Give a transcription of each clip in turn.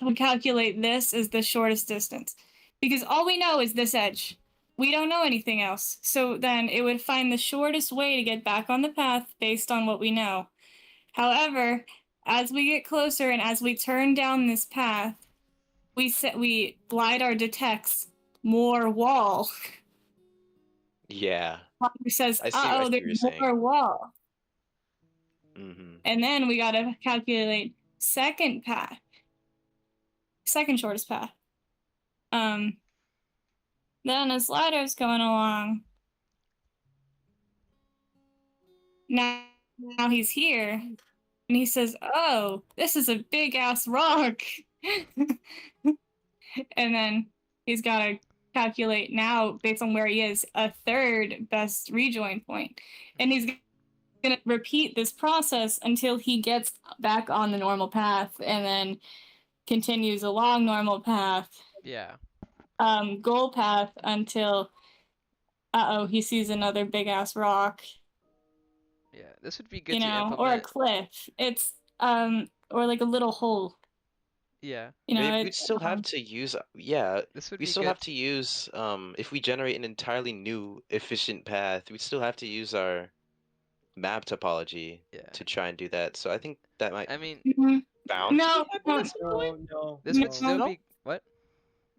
we calculate this as the shortest distance because all we know is this edge. We don't know anything else. So then it would find the shortest way to get back on the path based on what we know. However, as we get closer and as we turn down this path, we LiDAR detects more wall. Yeah, LiDAR says, I "Uh-oh, see there's what you're saying. more wall." Mm-hmm. And then we gotta calculate second shortest path. Um, then as LiDAR's going along, now he's here, and he says, "Oh, this is a big ass rock," and then he's got to calculate now based on where he is a third best rejoin point, and he's going to repeat this process until he gets back on the normal path, and then continues along normal path, Yeah. goal path until he sees another big ass rock, Yeah. This would be good to or a implement. cliff. It's or like a little hole. Yeah. We'd still have to use, yeah, This would we be still good. have to use, if we generate an entirely new efficient path, we'd still have to use our map topology Yeah. to try and do that. So I think that might I mean, bound to No, happen at some point. this would still no. No? be what?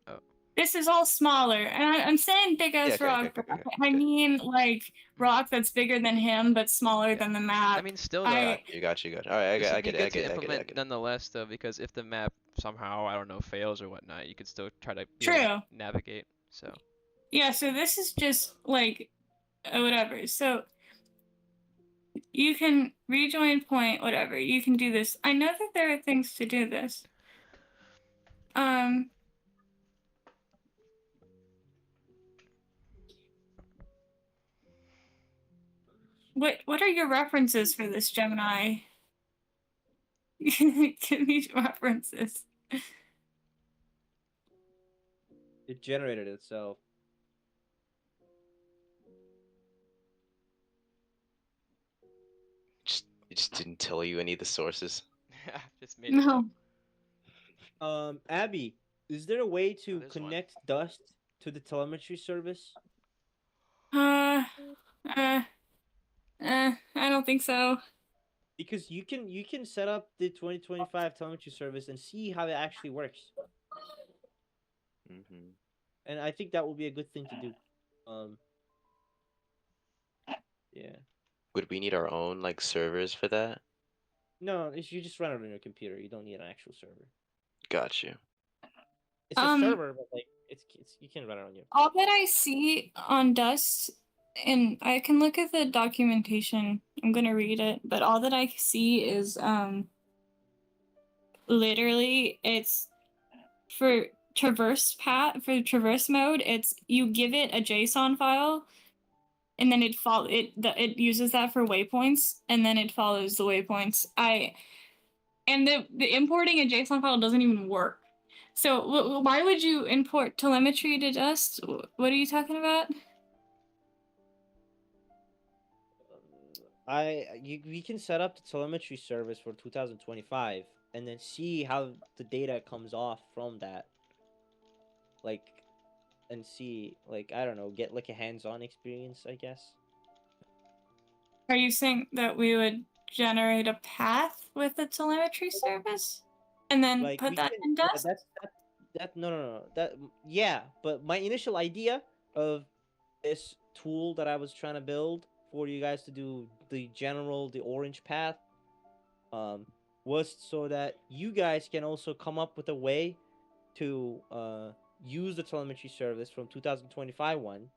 Oh. This is all smaller, and I'm saying big Yeah, ass okay, rock. okay, okay, okay, I okay. mean like rock that's bigger than him but smaller Yeah. than the I map. mean, still though, I Got you, All right, this would I be get it, I good to get it, I get it, I implement get it. nonetheless though, because if the map somehow, I don't know, fails or whatnot, you could still try to be able to True. navigate. So. Yeah, so this is just like whatever. So you can rejoin point, whatever. You can do this. I know that there are things to do this. Um what are your references for this, Gemini? Give me references. It generated itself. It just didn't tell you any of the sources. Just made it up. No. Abby, is there a way Oh, to there's one. connect Dust to the telemetry service? Uh uh I don't think so. Because you can set up the 2025 telemetry service and see how it actually works. Hmm. And I think that will be a good thing to do. Um, yeah. Would we need our own like servers for that? No, you just run it on your computer. You don't need an actual server. Got you. It's a Um server, but like it's you can run it on your. all that I see on Dust, and I can look at the documentation. I'm gonna read it, but all that I see is literally it's for traverse mode. It's you give it a JSON file, and then it uses that for waypoints, and then it follows the waypoints. The importing a JSON file doesn't even work. So why would you import telemetry to Dust? What are you talking about? We can set up the telemetry service for 2025 and then see how the data comes off from that. Like, and see, like, I don't know, get like a hands-on experience, I guess. Are you saying that we would generate a path with the telemetry service and then Like put we that can, in yeah, Dust? that no, that yeah, but my initial idea of this tool that I was trying to build for you guys to do the orange path, um, was so that you guys can also come up with a way to use the telemetry service from 2025 one,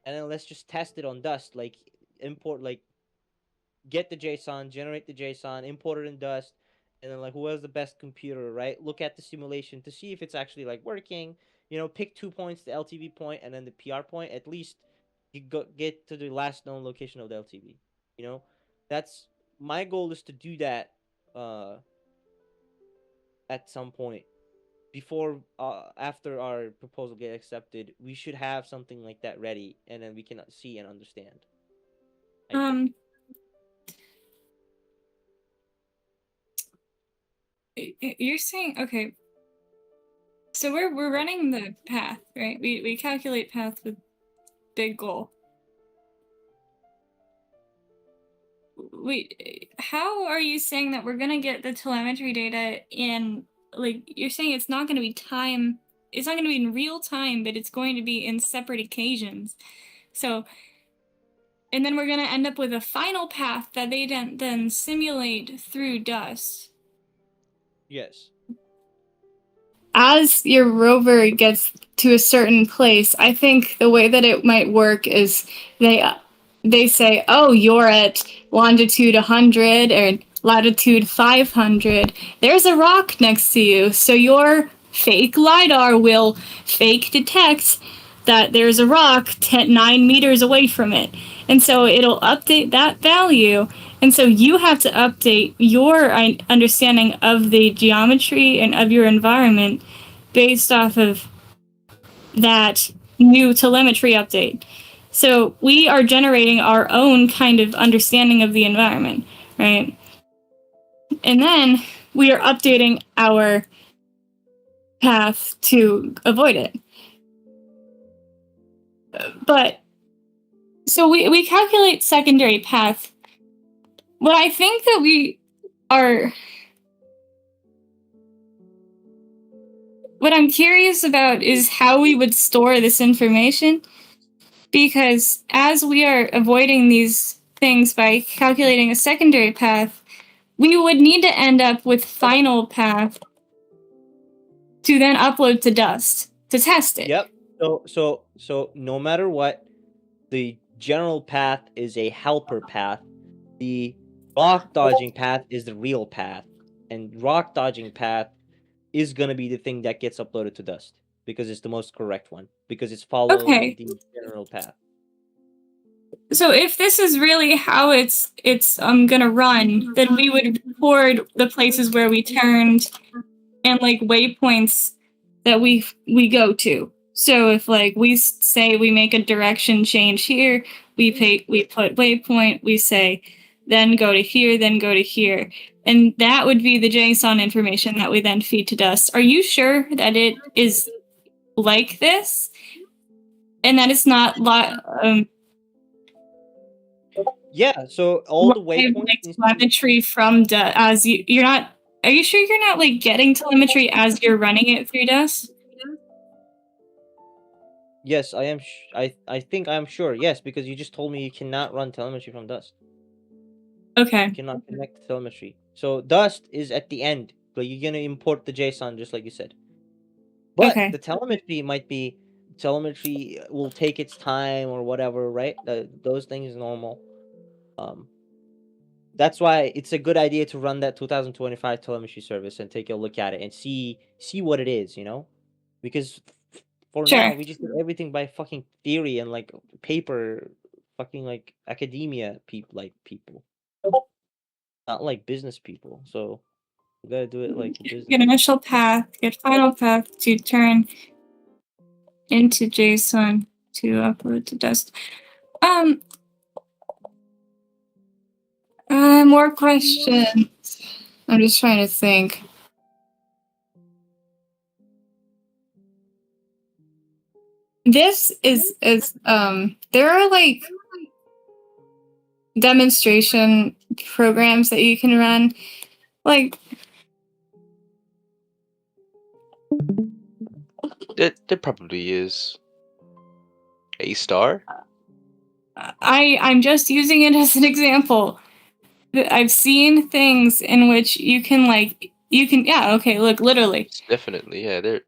and then let's just test it on Dust, like import, like get the JSON, generate the JSON, import it in Dust, and then like who has the best computer, right? Look at the simulation to see if it's actually like working. You know, pick 2 points, the LTV point and then the PR point. At least you get to the last known location of the LTV. You know, that's my goal is to do that at some point before after our proposal get accepted. We should have something like that ready, and then we can see and understand. I think. Um, you're saying okay. So we're running the path, right? We calculate path with big goal. Wait, how are you saying that we're gonna get the telemetry data in, like, you're saying it's not gonna be time, it's not gonna be in real time, but it's going to be in separate occasions. So, and then we're gonna end up with a final path that they then simulate through dust. Yes. As your rover gets to a certain place, I think the way that it might work is they say, "Oh, you're at longitude 100 or latitude 500. There's a rock next to you." So your fake lidar will fake detect that there's a rock 9 meters away from it. And so it'll update that value. And so you have to update your understanding of the geometry and of your environment based off of that new telemetry update. So we are generating our own kind of understanding of the environment, right? And then we are updating our path to avoid it. But so we calculate secondary path. What I think that we are, what I'm curious about is how we would store this information, because as we are avoiding these things by calculating a secondary path, we would need to end up with final path to then upload to Dust to test it. Yep. So no matter what, the general path is a helper path. The rock dodging path is the real path, and rock dodging path is gonna be the thing that gets uploaded to Dust because it's the most correct one because it's following Okay. the general path. So if this is really how it's gonna run, then we would record the places where we turned and like waypoints that we go to. So if like we say we make a direction change here, we put waypoint, we say then go to here, then go to here. And that would be the JSON information that we then feed to Dust. Are you sure that it is like this? And that it's not Yeah, so all the live, waypoints like needs to be- telemetry from as you're not, are you sure you're not like getting telemetry as you're running it through Dust? Yes, I am. I think I'm sure. Yes, because you just told me you cannot run telemetry from Dust. Okay. You cannot connect to telemetry. So Dust is at the end, but you're gonna import the JSON just like you said. But Okay. the telemetry might be telemetry will take its time or whatever, right? Those things normal. That's why it's a good idea to run that 2025 telemetry service and take a look at it and see what it is, you know? Because for Sure. now we just do everything by fucking theory and like paper, fucking like academia people, not like business people. So we gotta do it like business. Get initial path, get final path to turn into JSON to upload to Dust. More questions. I'm just trying to think. This is there are like demonstration programs that you can run. Like There probably is. A-star? I'm just using it as an example. I've seen things in which you can yeah, okay, look, literally. Definitely, yeah. There.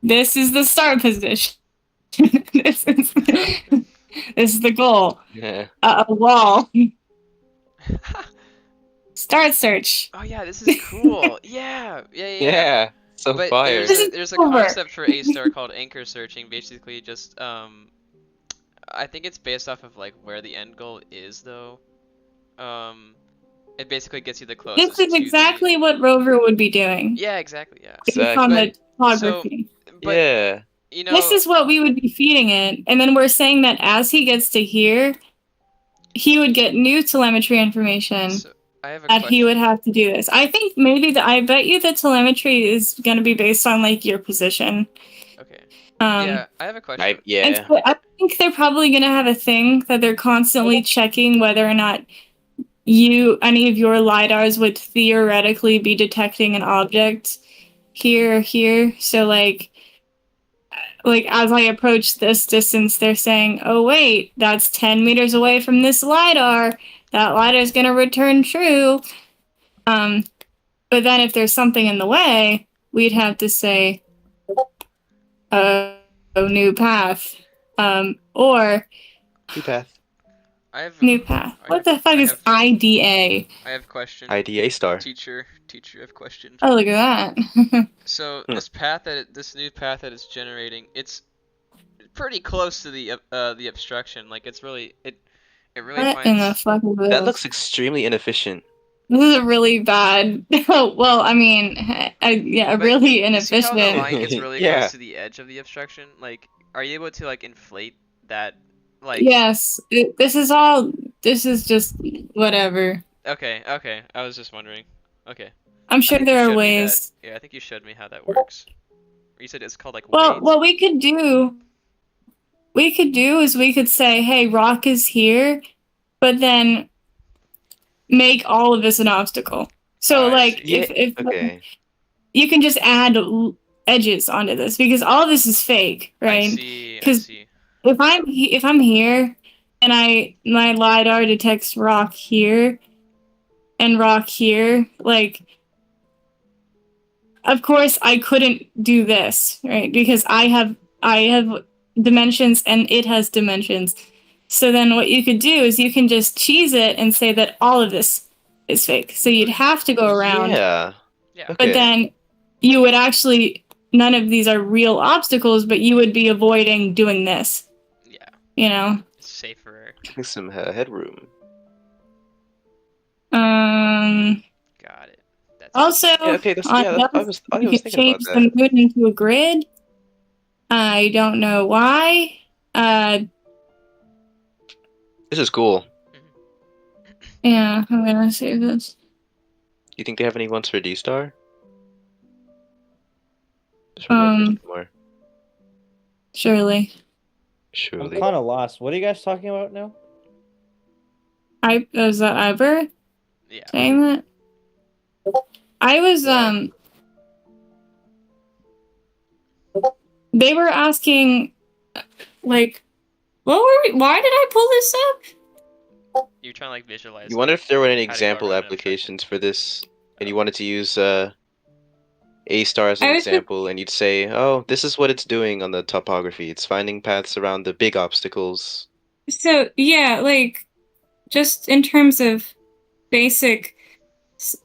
This is the start position. this is this is the goal. Yeah. A wall. Start search. Oh yeah, this is cool. Yeah. Yeah. So But fire. there's a over. concept for A-star called anchor searching. Basically, just I think it's based off of like where the end goal is though. It basically gets you the closest. This is exactly what Rover would be doing. Yeah, exactly. Yeah. Based on the But- topography. But Yeah. you know, This is what we would be feeding it, and then we're saying that as he gets to here, he would get new telemetry information. I have a that he would question. have to do this. I think maybe I bet you the telemetry is going to be based on like your position. Okay. Um, Yeah, I have a question. and Yeah. so I think they're probably going to have a thing that they're constantly checking whether or not any of your lidars would theoretically be detecting an object here. So like as I approach this distance, they're saying, "Oh wait, that's 10 meters away from this lidar. That lidar is going to return true." Um, but then if there's something in the way, we'd have to say, "Oh, new path," or New path. I have new path. What the fuck is IDA? I have question. IDA star. Teacher, I have question. Oh, look at that. So Hmm. this new path that it's generating, it's pretty close to the obstruction. Like it's really it really What in the finds. fuck is this? That looks extremely inefficient. This is a really bad. Well, I mean, yeah, But really you see how the inefficient. line gets really Yeah. close to the edge of the obstruction? Like, are you able to like inflate that? Like, Yes, this is all. This is just whatever. okay, I was just wondering. Okay, I'm I sure think you there are showed me that. ways. Yeah, I think you showed me how that works. You said it's called like Well, weight. what we could do is we could say, "Hey, rock is here," but then make all of this an obstacle. So, Oh, I like, see. Yeah. if Okay. you can just add edges onto this because all this is fake, I right? see. I Because see. if I'm here and my lidar detects rock here and rock here, like of course I couldn't do this, right? Because I have dimensions and it has dimensions. So then what you could do is you can just cheese it and say that all of this is fake. So you'd have to go around, Yeah. Yeah. Okay. but then you would actually none of these are real obstacles, but you would be avoiding doing this, Yeah. you know? It's safer. Getting some headroom. Got it. That's Also, Yeah. Okay. That's on yeah. I Earth, was you could thinking about change that. the moon into a grid. I don't know why. This is cool. Yeah, I'm gonna save this. You think they have any ones for D star? Just remember more. Surely. I'm Surely. kind of lost. What are you guys talking about now? Was that ever Yeah. saying that? I was Yeah. They were asking, like, what were we? Why did I pull this up? You're trying to like visualize. You wonder if there were any how to go example around an obstruction. applications for this, and you wanted to use A star as an I was just- example, and you'd say, "Oh, this is what it's doing on the topography. It's finding paths around the big obstacles." So yeah, like, just in terms of basic.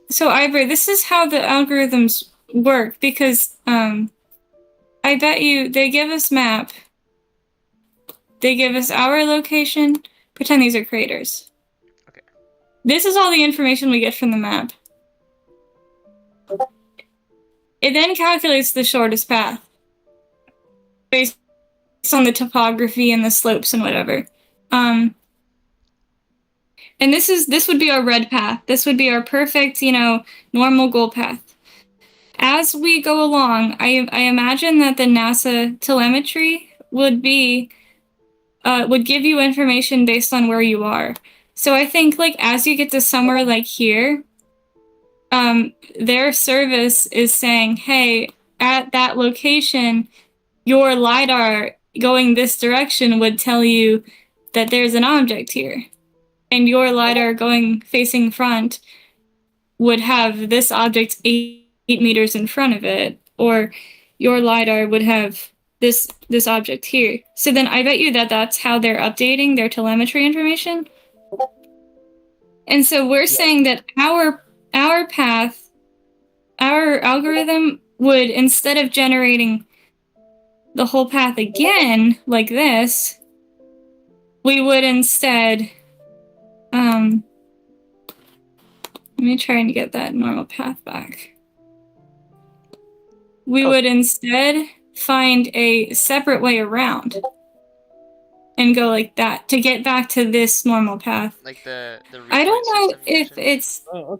So Ivor, this is how the algorithms work because I bet you they give us map. They give us our location. Pretend these are craters. Okay. This is all the information we get from the map. It then calculates the shortest path based on the topography and the slopes and whatever. And this would be our red path. This would be our perfect, normal goal path. As we go along, I imagine that the NASA telemetry would give you information based on where you are. So I think like as you get to somewhere like here, their service is saying, hey, at that location, your LiDAR going this direction would tell you that there's an object here. And your LiDAR going facing front would have this object 8 meters in front of it. Or your LiDAR would have this object here. So then I bet you that's how they're updating their telemetry information. And so we're saying that our path, our algorithm would, instead of generating the whole path again like this, we would instead let me try and get that normal path back. We would instead find a separate way around. and go like that to get back to this normal path. Like the I repoint don't know system you if mentioned? it's Oh,